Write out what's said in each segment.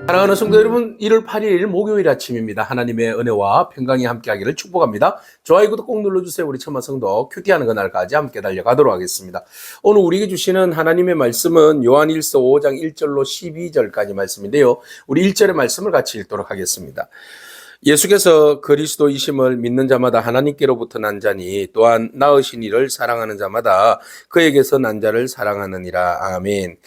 사랑하는 성도 여러분, 1월 8일 목요일 아침입니다. 하나님의 은혜와 평강이 함께하기를 축복합니다. 좋아요, 구독 꼭 눌러주세요. 우리 천만 성도 큐티하는 그날까지 함께 달려가도록 하겠습니다. 오늘 우리에게 주시는 하나님의 말씀은 요한일서 5장 1절로 12절까지 말씀인데요. 우리 1절의 말씀을 같이 읽도록 하겠습니다. 예수께서 그리스도이심을 믿는 자마다 하나님께로부터 난 자니 또한 낳으신 이를 사랑하는 자마다 그에게서 난 자를 사랑하느니라. 아멘.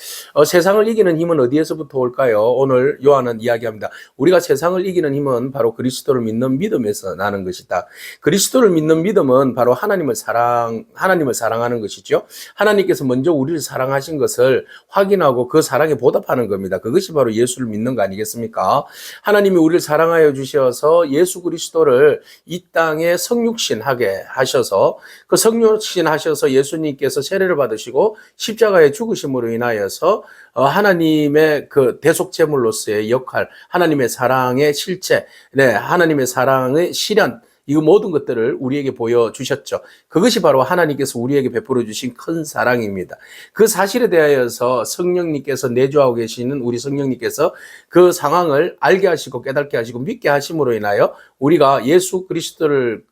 세상을 이기는 힘은 어디에서부터 올까요? 오늘 요한은 이야기합니다. 우리가 세상을 이기는 힘은 바로 그리스도를 믿는 믿음에서 나는 것이다. 그리스도를 믿는 믿음은 바로 하나님을 사랑하는 것이죠. 하나님께서 먼저 우리를 사랑하신 것을 확인하고 그 사랑에 보답하는 겁니다. 그것이 바로 예수를 믿는 거 아니겠습니까? 하나님이 우리를 사랑하여 주셔서 예수 그리스도를 이 땅에 성육신하게 하셔서 그 성육신하셔서 예수님께서 세례를 받으시고 십자가에 죽으심으로 인하여서 하나님의 그 대속제물로서의 역할, 하나님의 사랑의 실체, 하나님의 사랑의 실현, 이 모든 것들을 우리에게 보여주셨죠. 그것이 바로 하나님께서 우리에게 베풀어 주신 큰 사랑입니다. 그 사실에 대하여서 성령님께서 내주하고 계시는 우리 성령님께서 그 상황을 알게 하시고 깨닫게 하시고 믿게 하심으로 인하여 우리가 예수 그리스도를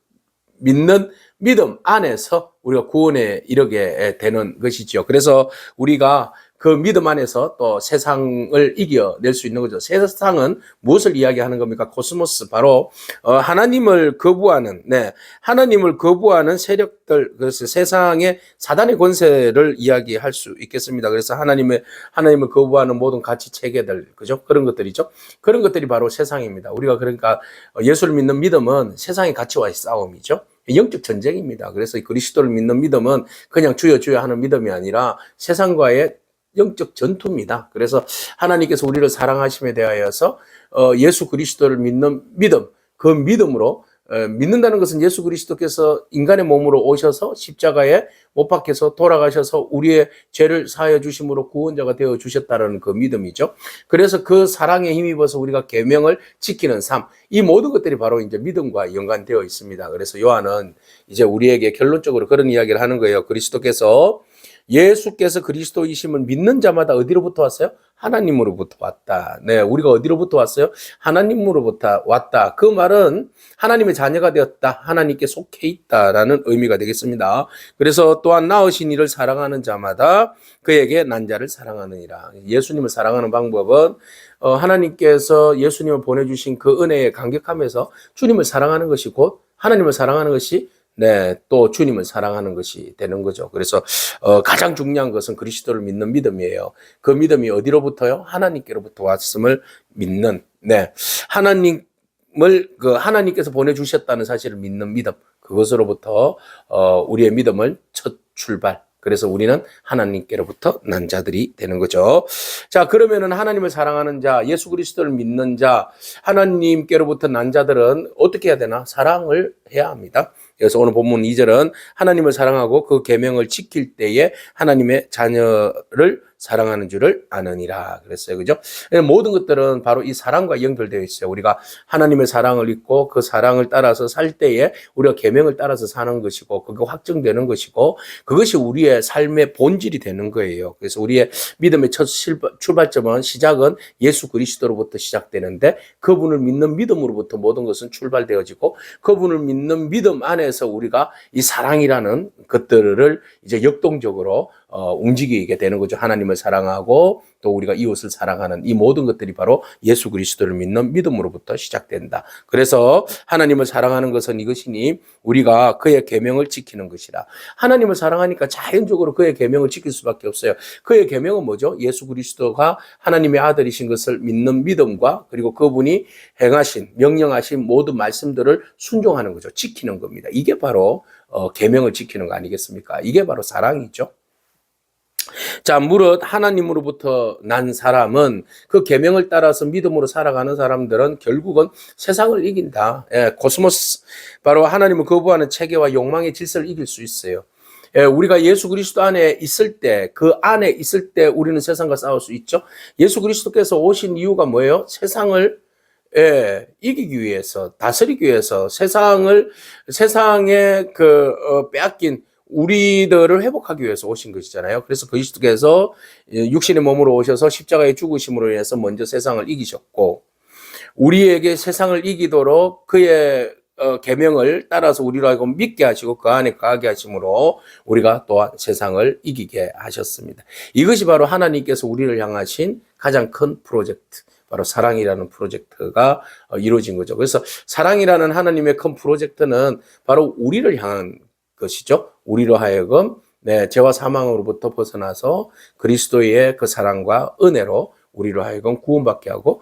믿는 믿음 안에서 우리가 구원에 이르게 되는 것이죠. 그래서 우리가 그 믿음 안에서 또 세상을 이겨낼 수 있는 거죠. 세상은 무엇을 이야기하는 겁니까? 코스모스, 바로 하나님을 거부하는, 하나님을 거부하는 세력들, 그래서 세상의 사단의 권세를 이야기할 수 있겠습니다. 그래서 하나님을 거부하는 모든 가치 체계들, 그죠? 그런 것들이죠. 그런 것들이 바로 세상입니다. 우리가 그러니까 예수를 믿는 믿음은 세상의 가치와의 싸움이죠. 영적 전쟁입니다. 그래서 그리스도를 믿는 믿음은 그냥 주여 주여 하는 믿음이 아니라 세상과의 영적 전투입니다. 그래서 하나님께서 우리를 사랑하심에 대하여서 예수 그리스도를 믿는 믿음, 그 믿음으로 믿는다는 것은 예수 그리스도께서 인간의 몸으로 오셔서 십자가에 못 박혀서 돌아가셔서 우리의 죄를 사하여 주심으로 구원자가 되어 주셨다는 그 믿음이죠. 그래서 그 사랑에 힘입어서 우리가 계명을 지키는 삶, 이 모든 것들이 바로 이제 믿음과 연관되어 있습니다. 그래서 요한은 이제 우리에게 결론적으로 그런 이야기를 하는 거예요. 예수께서 그리스도이심을 믿는 자마다 어디로부터 왔어요? 하나님으로부터 왔다. 우리가 어디로부터 왔어요? 하나님으로부터 왔다. 그 말은 하나님의 자녀가 되었다, 하나님께 속해 있다라는 의미가 되겠습니다. 그래서 또한 낳으신 이를 사랑하는 자마다 그에게 난 자를 사랑하느니라. 예수님을 사랑하는 방법은 하나님께서 예수님을 보내주신 그 은혜에 감격하면서 주님을 사랑하는 것이 곧 하나님을 사랑하는 것이 또 주님을 사랑하는 것이 되는 거죠. 그래서 가장 중요한 것은 그리스도를 믿는 믿음이에요. 그 믿음이 어디로부터요? 하나님께로부터 왔음을 믿는, 하나님께서 보내주셨다는 사실을 믿는 믿음, 그것으로부터 우리의 믿음을 첫 출발, 그래서 우리는 하나님께로부터 난 자들이 되는 거죠. 자, 그러면은 하나님을 사랑하는 자, 예수 그리스도를 믿는 자, 하나님께로부터 난 자들은 어떻게 해야 되나? 사랑을 해야 합니다. 그래서 오늘 본문 2절은 하나님을 사랑하고 그 계명을 지킬 때에 하나님의 자녀를 사랑하는 줄을 아느니라 그랬어요. 그죠? 모든 것들은 바로 이 사랑과 연결되어 있어요. 우리가 하나님의 사랑을 잊고 그 사랑을 따라서 살 때에 우리가 계명을 따라서 사는 것이고 그거 확정되는 것이고 그것이 우리의 삶의 본질이 되는 거예요. 그래서 우리의 믿음의 첫 출발점은 시작은 예수 그리스도로부터 시작되는데 그분을 믿는 믿음으로부터 모든 것은 출발되어지고 그분을 믿는 믿음 안에서 우리가 이 사랑이라는 것들을 이제 역동적으로 움직이게 되는 거죠. 하나님을 사랑하고 또 우리가 이웃을 사랑하는 이 모든 것들이 바로 예수 그리스도를 믿는 믿음으로부터 시작된다. 그래서 하나님을 사랑하는 것은 이것이니 우리가 그의 계명을 지키는 것이라. 하나님을 사랑하니까 자연적으로 그의 계명을 지킬 수밖에 없어요. 그의 계명은 뭐죠? 예수 그리스도가 하나님의 아들이신 것을 믿는 믿음과 그리고 그분이 행하신, 명령하신 모든 말씀들을 순종하는 거죠. 지키는 겁니다. 이게 바로 계명을 지키는 거 아니겠습니까? 이게 바로 사랑이죠. 자, 무릇 하나님으로부터 난 사람은 그 계명을 따라서 믿음으로 살아가는 사람들은 결국은 세상을 이긴다. 코스모스, 바로 하나님을 거부하는 체계와 욕망의 질서를 이길 수 있어요. 우리가 예수 그리스도 안에 있을 때, 그 안에 있을 때 우리는 세상과 싸울 수 있죠. 예수 그리스도께서 오신 이유가 뭐예요? 세상을 이기기 위해서, 다스리기 위해서 세상에 빼앗긴 우리들을 회복하기 위해서 오신 것이잖아요. 그래서 그리스도께서 육신의 몸으로 오셔서 십자가의 죽으심으로 인해서 먼저 세상을 이기셨고, 우리에게 세상을 이기도록 그의 계명을 따라서 우리로 하여금 믿게 하시고 그 안에 거하게 하심으로 우리가 또한 세상을 이기게 하셨습니다. 이것이 바로 하나님께서 우리를 향하신 가장 큰 프로젝트, 바로 사랑이라는 프로젝트가 이루어진 거죠. 그래서 사랑이라는 하나님의 큰 프로젝트는 바로 우리를 향한 것이죠. 우리로 하여금 죄와 사망으로부터 벗어나서 그리스도의 그 사랑과 은혜로 우리로 하여금 구원받게 하고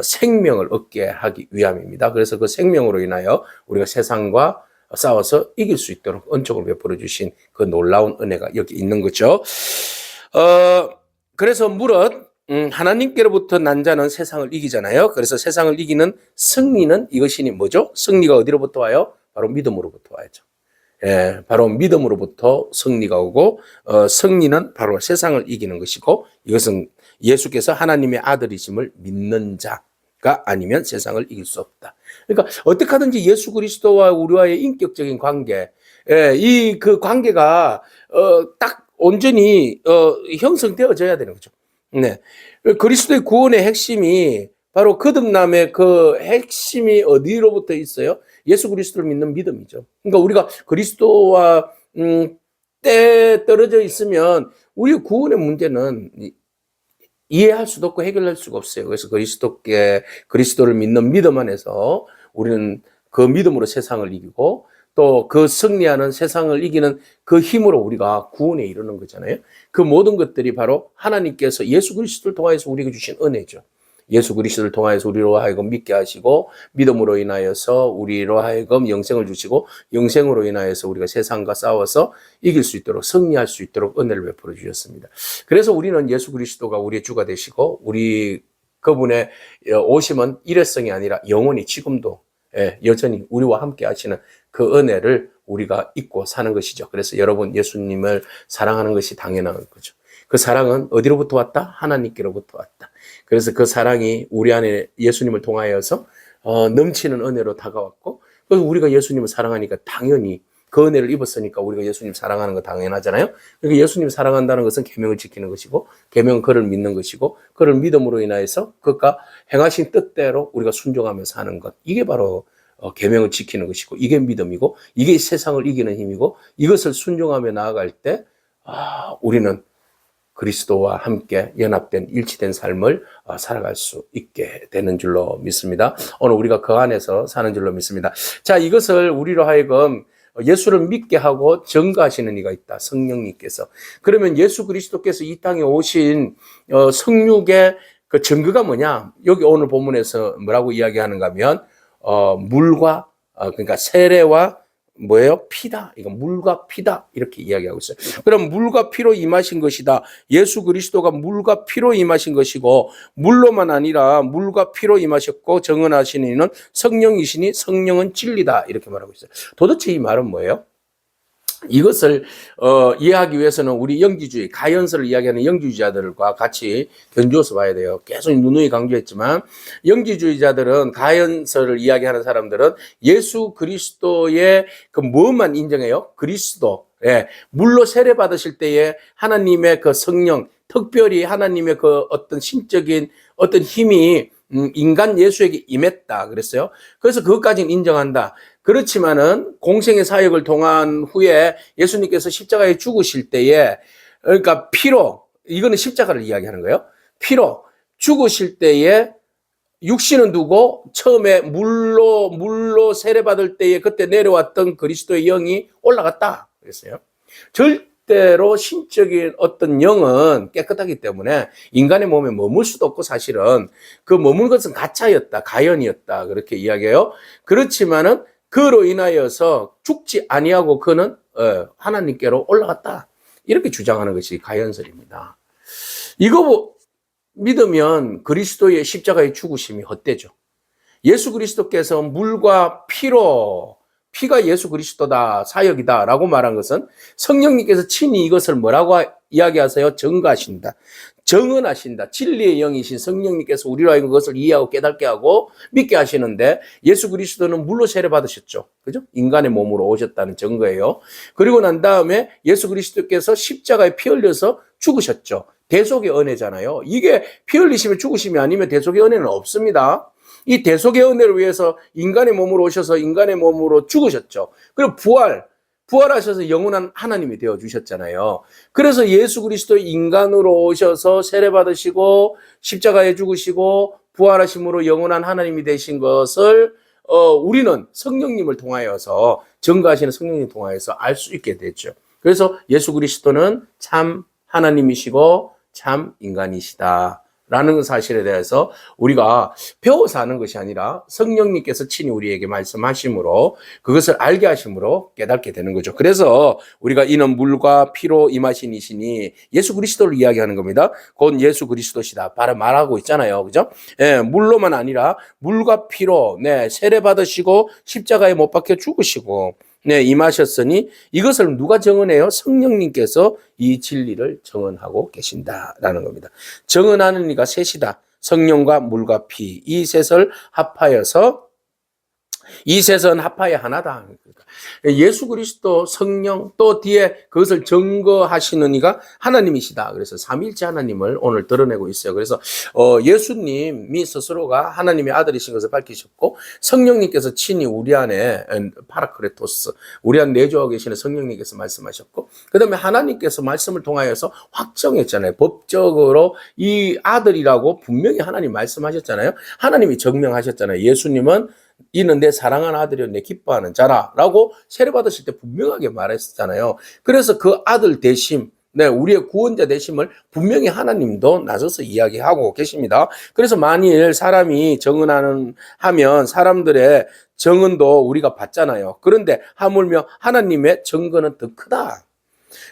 생명을 얻게 하기 위함입니다. 그래서 그 생명으로 인하여 우리가 세상과 싸워서 이길 수 있도록 은총을 베풀어 주신 그 놀라운 은혜가 여기 있는 거죠. 그래서 무릇 하나님께로부터 난 자는 세상을 이기잖아요. 그래서 세상을 이기는 승리는 이것이니 뭐죠? 승리가 어디로부터 와요? 바로 믿음으로부터 와야죠. 예, 바로 믿음으로부터 승리가 오고 승리는 바로 세상을 이기는 것이고, 이것은 예수께서 하나님의 아들이심을 믿는 자가 아니면 세상을 이길 수 없다. 그러니까 어떻게 하든지 예수 그리스도와 우리와의 인격적인 관계, 이 그 관계가 딱 온전히 형성되어져야 되는 거죠. 네, 그리스도의 구원의 핵심이 바로 거듭남의 그 핵심이 어디로부터 있어요? 예수 그리스도를 믿는 믿음이죠. 그러니까 우리가 그리스도와 때 떨어져 있으면 우리 구원의 문제는 이해할 수도 없고 해결할 수가 없어요. 그래서 그리스도를 믿는 믿음 안에서 우리는 그 믿음으로 세상을 이기고, 또 그 승리하는 세상을 이기는 그 힘으로 우리가 구원에 이르는 거잖아요. 그 모든 것들이 바로 하나님께서 예수 그리스도를 통하여서 우리에게 주신 은혜죠. 예수 그리스도를 통하여서 우리로 하여금 믿게 하시고, 믿음으로 인하여서 우리로 하여금 영생을 주시고, 영생으로 인하여서 우리가 세상과 싸워서 이길 수 있도록, 승리할 수 있도록 은혜를 베풀어 주셨습니다. 그래서 우리는 예수 그리스도가 우리의 주가 되시고, 그분의 오심은 일회성이 아니라 영원히 지금도 여전히 우리와 함께 하시는 그 은혜를 우리가 잊고 사는 것이죠. 그래서 여러분, 예수님을 사랑하는 것이 당연한 거죠. 그 사랑은 어디로부터 왔다? 하나님께로부터 왔다. 그래서 그 사랑이 우리 안에 예수님을 통하여서 넘치는 은혜로 다가왔고, 그래서 우리가 예수님을 사랑하니까 당연히 그 은혜를 입었으니까 우리가 예수님 사랑하는 거 당연하잖아요. 그러니까 예수님 사랑한다는 것은 계명을 지키는 것이고, 계명은 그를 믿는 것이고, 그를 믿음으로 인하여서 그가 행하신 뜻대로 우리가 순종하며 사는 것, 이게 바로 계명을 지키는 것이고, 이게 믿음이고, 이게 세상을 이기는 힘이고, 이것을 순종하며 나아갈 때 우리는 그리스도와 함께 연합된 일치된 삶을 살아갈 수 있게 되는 줄로 믿습니다. 오늘 우리가 그 안에서 사는 줄로 믿습니다. 자, 이것을 우리로 하여금 예수를 믿게 하고 증거하시는 이가 있다. 성령님께서. 그러면 예수 그리스도께서 이 땅에 오신 성육의 그 증거가 뭐냐? 여기 오늘 본문에서 뭐라고 이야기하는가 하면 물과 그러니까 세례와 뭐예요? 피다. 이건 물과 피다. 이렇게 이야기하고 있어요. 그럼 물과 피로 임하신 것이다. 예수 그리스도가 물과 피로 임하신 것이고, 물로만 아니라 물과 피로 임하셨고 증언하시는 이는 성령이시니 성령은 진리다. 이렇게 말하고 있어요. 도대체 이 말은 뭐예요? 이것을 이해하기 위해서는 우리 영지주의, 가연설을 이야기하는 영지주의자들과 같이 견주어서 봐야 돼요. 계속 누누이 강조했지만, 영지주의자들은, 가연설을 이야기하는 사람들은 예수 그리스도의 그 무엇만 인정해요? 그리스도. 물로 세례 받으실 때에 하나님의 그 성령, 특별히 하나님의 그 어떤 신적인 어떤 힘이 인간 예수에게 임했다 그랬어요. 그래서 그것까지는 인정한다. 그렇지만은 공생의 사역을 통한 후에 예수님께서 십자가에 죽으실 때에, 그러니까 피로, 이거는 십자가를 이야기하는 거예요. 피로 죽으실 때에 육신은 두고 처음에 물로 세례받을 때에 그때 내려왔던 그리스도의 영이 올라갔다 그랬어요. 절대로 신적인 어떤 영은 깨끗하기 때문에 인간의 몸에 머물 수도 없고, 사실은 그 머물 것은 가짜였다, 가연이었다 그렇게 이야기해요. 그렇지만은 그로 인하여서 죽지 아니하고 그는 하나님께로 올라갔다, 이렇게 주장하는 것이 가연설입니다. 이거 믿으면 그리스도의 십자가의 죽으심이 헛되죠. 예수 그리스도께서 물과 피로 피가 예수 그리스도다, 사역이다라고 말한 것은 성령님께서 친히 이것을 뭐라고 이야기하세요? 증거하신다. 정언하신다. 진리의 영이신 성령님께서 우리로 하여금 그것을 이해하고 깨닫게 하고 믿게 하시는데 예수 그리스도는 물로 세례 받으셨죠. 그죠? 인간의 몸으로 오셨다는 증거예요. 그리고 난 다음에 예수 그리스도께서 십자가에 피 흘려서 죽으셨죠. 대속의 은혜잖아요. 이게 피 흘리심의 죽으심이 아니면 대속의 은혜는 없습니다. 이 대속의 은혜를 위해서 인간의 몸으로 오셔서 인간의 몸으로 죽으셨죠. 그리고 부활하셔서 영원한 하나님이 되어주셨잖아요. 그래서 예수 그리스도 인간으로 오셔서 세례받으시고 십자가에 죽으시고 부활하심으로 영원한 하나님이 되신 것을 우리는 성령님을 통하여서 증거하시는 성령님 통하여서 알 수 있게 됐죠. 그래서 예수 그리스도는 참 하나님이시고 참 인간이시다 라는 사실에 대해서 우리가 배워서 아는 것이 아니라 성령님께서 친히 우리에게 말씀하심으로 그것을 알게 하심으로 깨닫게 되는 거죠. 그래서 우리가 이는 물과 피로 임하신 이시니 예수 그리스도를 이야기하는 겁니다. 곧 예수 그리스도시다. 바로 말하고 있잖아요. 그죠? 예, 물로만 아니라 물과 피로 세례 받으시고 십자가에 못 박혀 죽으시고 임하셨으니 이것을 누가 정언해요? 성령님께서 이 진리를 정언하고 계신다라는 겁니다. 정언하는 이가 셋이다. 성령과 물과 피. 이 셋을 합하여서 이 셋은 합하여 하나다. 예수 그리스도 성령 또 뒤에 그것을 증거하시는 이가 하나님이시다. 그래서 삼위일체 하나님을 오늘 드러내고 있어요. 그래서 예수님이 스스로가 하나님의 아들이신 것을 밝히셨고 성령님께서 친히 우리 안에 파라크레토스 우리 안에 내주하고 계시는 성령님께서 말씀하셨고 그 다음에 하나님께서 말씀을 통하여서 확정했잖아요. 법적으로 이 아들이라고 분명히 하나님 말씀하셨잖아요. 하나님이 증명하셨잖아요. 예수님은 이는 내 사랑하는 아들이요 내 기뻐하는 자라라고 세례 받으실 때 분명하게 말했잖아요. 그래서 그 아들 되심, 우리의 구원자 되심을 분명히 하나님도 나서서 이야기하고 계십니다. 그래서 만일 사람이 하면 사람들의 증언도 우리가 받잖아요. 그런데 하물며 하나님의 증거는 더 크다.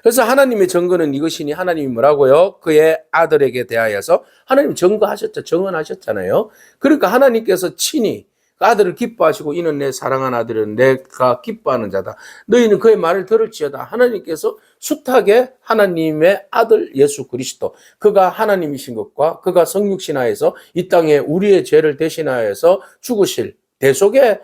그래서 하나님의 증거는 이것이니 하나님이 뭐라고요? 그의 아들에게 대하여서 하나님 증거하셨죠. 증언하셨잖아요. 그러니까 하나님께서 친히 아들을 기뻐하시고 이는 내 사랑하는 아들은 내가 기뻐하는 자다. 너희는 그의 말을 들을지어다. 하나님께서 숱하게 하나님의 아들 예수 그리스도 그가 하나님이신 것과 그가 성육신하여서 이 땅에 우리의 죄를 대신하여서 죽으실 대속의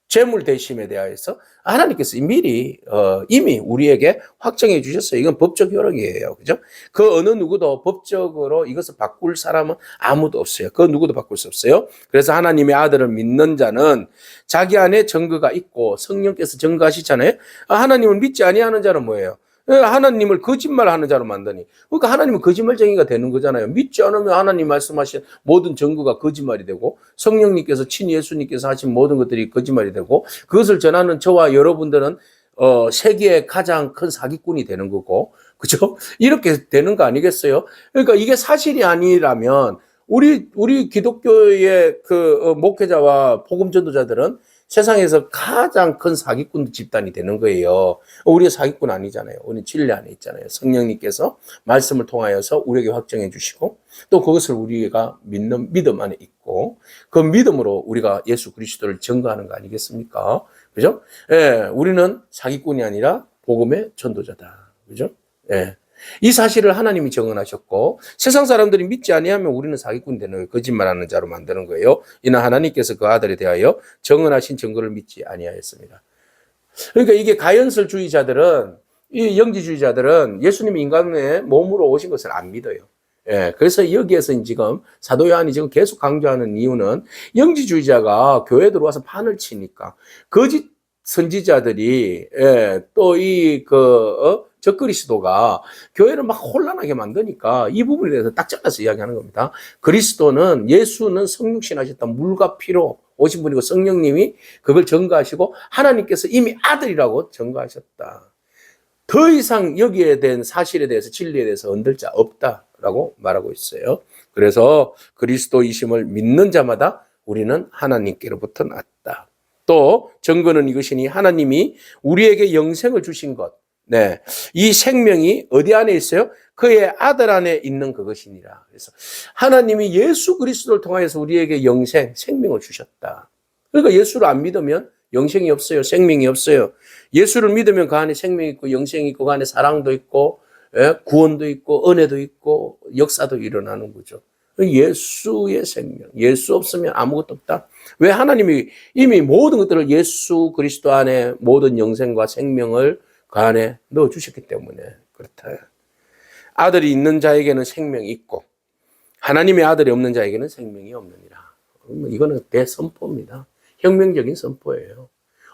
제물 되심에 대하여서 하나님께서 미리 이미 우리에게 확정해 주셨어요. 이건 법적 효력이에요. 그죠? 그 어느 누구도 법적으로 이것을 바꿀 사람은 아무도 없어요. 그 누구도 바꿀 수 없어요. 그래서 하나님의 아들을 믿는 자는 자기 안에 증거가 있고 성령께서 증거하시잖아요. 하나님을 믿지 아니하는 자는 뭐예요? 하나님을 거짓말하는 자로 만드니. 그러니까 하나님은 거짓말쟁이가 되는 거잖아요. 믿지 않으면 하나님 말씀하신 모든 증거가 거짓말이 되고 성령님께서 친히 예수님께서 하신 모든 것들이 거짓말이 되고 그것을 전하는 저와 여러분들은 세계의 가장 큰 사기꾼이 되는 거고 그죠? 이렇게 되는 거 아니겠어요? 그러니까 이게 사실이 아니라면 우리 기독교의 그 목회자와 복음 전도자들은 세상에서 가장 큰 사기꾼 집단이 되는 거예요. 우리가 사기꾼 아니잖아요. 우리는 진리 안에 있잖아요. 성령님께서 말씀을 통하여서 우리에게 확정해 주시고 또 그것을 우리가 믿는 믿음 안에 있고 그 믿음으로 우리가 예수 그리스도를 증거하는 거 아니겠습니까? 그죠? 예, 우리는 사기꾼이 아니라 복음의 전도자다. 그죠? 예. 이 사실을 하나님이 정언하셨고 세상 사람들이 믿지 아니하면 우리는 사기꾼이 되는 거예요. 거짓말하는 자로 만드는 거예요. 이는 하나님께서 그 아들에 대하여 정언하신 증거를 믿지 아니하였습니다. 그러니까 이게 가연설주의자들은 이 영지주의자들은 예수님이 인간의 몸으로 오신 것을 안 믿어요. 예, 그래서 여기에서 지금 사도 요한이 지금 계속 강조하는 이유는 영지주의자가 교회에 들어와서 판을 치니까 거짓 선지자들이 또 적그리스도가 교회를 막 혼란하게 만드니까 이 부분에 대해서 딱 잘라서 이야기하는 겁니다. 예수는 성육신 하셨다. 물과 피로 오신 분이고 성령님이 그걸 증거하시고 하나님께서 이미 아들이라고 증거하셨다. 더 이상 여기에 대한 사실에 대해서 진리에 대해서 흔들 자 없다라고 말하고 있어요. 그래서 그리스도이심을 믿는 자마다 우리는 하나님께로부터 났다. 또 증거는 이것이니 하나님이 우리에게 영생을 주신 것. 이 생명이 어디 안에 있어요? 그의 아들 안에 있는 그것이니라. 그래서 하나님이 예수 그리스도를 통하여서 우리에게 생명을 주셨다. 그러니까 예수를 안 믿으면 영생이 없어요. 생명이 없어요. 예수를 믿으면 그 안에 생명이 있고 영생이 있고 그 안에 사랑도 있고 구원도 있고 은혜도 있고 역사도 일어나는 거죠. 예수의 생명. 예수 없으면 아무것도 없다. 왜 하나님이 이미 모든 것들을 예수 그리스도 안에 모든 영생과 생명을 그 안에 넣어주셨기 때문에 그렇다. 아들이 있는 자에게는 생명이 있고 하나님의 아들이 없는 자에게는 생명이 없느니라. 이거는 대선포입니다. 혁명적인 선포예요.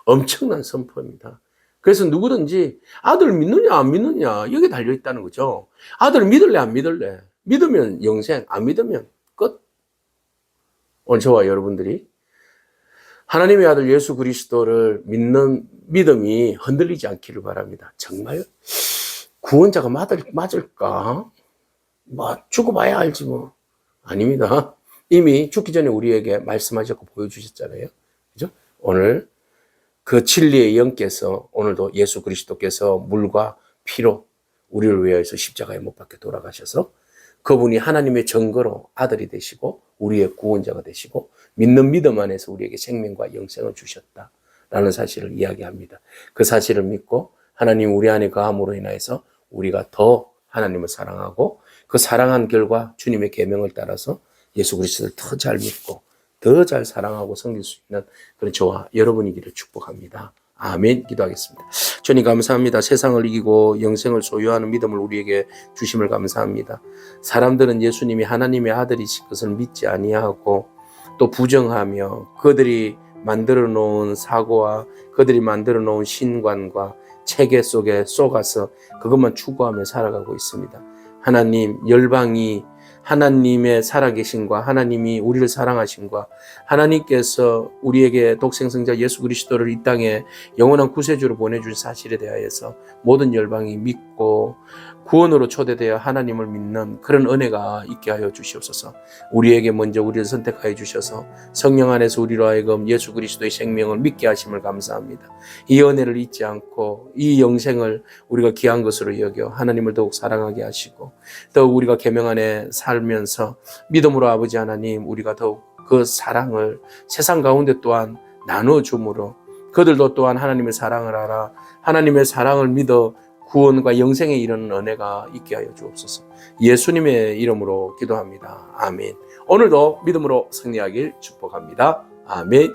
엄청난 선포입니다. 그래서 누구든지 아들 믿느냐 안 믿느냐 여기 달려있다는 거죠. 아들 믿을래 안 믿을래. 믿으면 영생, 안 믿으면 끝. 오늘 저와 여러분들이 하나님의 아들 예수 그리스도를 믿는 믿음이 흔들리지 않기를 바랍니다. 정말 구원자가 맞을까? 뭐 죽어봐야 알지 뭐. 아닙니다. 이미 죽기 전에 우리에게 말씀하셨고 보여주셨잖아요. 그죠? 오늘 그 진리의 영께서 오늘도 예수 그리스도께서 물과 피로 우리를 위하여서 십자가에 못 박혀 돌아가셔서 그분이 하나님의 증거로 아들이 되시고 우리의 구원자가 되시고 믿는 믿음 안에서 우리에게 생명과 영생을 주셨다라는 사실을 이야기합니다. 그 사실을 믿고 하나님 우리 안에 거함으로 인하여서 우리가 더 하나님을 사랑하고 그 사랑한 결과 주님의 계명을 따라서 예수 그리스도를 더 잘 믿고 더 잘 사랑하고 섬길 수 있는 그런 저와 여러분이기를 축복합니다. 아멘. 기도하겠습니다. 주님 감사합니다. 세상을 이기고 영생을 소유하는 믿음을 우리에게 주심을 감사합니다. 사람들은 예수님이 하나님의 아들이신 것을 믿지 아니하고 또 부정하며 그들이 만들어 놓은 사고와 그들이 만들어 놓은 신관과 체계 속에 쏘가서 그것만 추구하며 살아가고 있습니다. 하나님, 열방이 하나님의 살아계심과 하나님이 우리를 사랑하심과 하나님께서 우리에게 독생성자 예수 그리스도를 이 땅에 영원한 구세주로 보내준 사실에 대하여서 모든 열방이 믿고 구원으로 초대되어 하나님을 믿는 그런 은혜가 있게 하여 주시옵소서. 우리에게 먼저 우리를 선택하여 주셔서 성령 안에서 우리로 하여금 예수 그리스도의 생명을 믿게 하심을 감사합니다. 이 은혜를 잊지 않고 이 영생을 우리가 귀한 것으로 여겨 하나님을 더욱 사랑하게 하시고 더욱 우리가 계명 안에 살면서 믿음으로 아버지 하나님 우리가 더욱 그 사랑을 세상 가운데 또한 나눠줌으로 그들도 또한 하나님의 사랑을 알아 하나님의 사랑을 믿어 구원과 영생에 이르는 은혜가 있게 하여 주옵소서. 예수님의 이름으로 기도합니다. 아멘. 오늘도 믿음으로 승리하길 축복합니다. 아멘.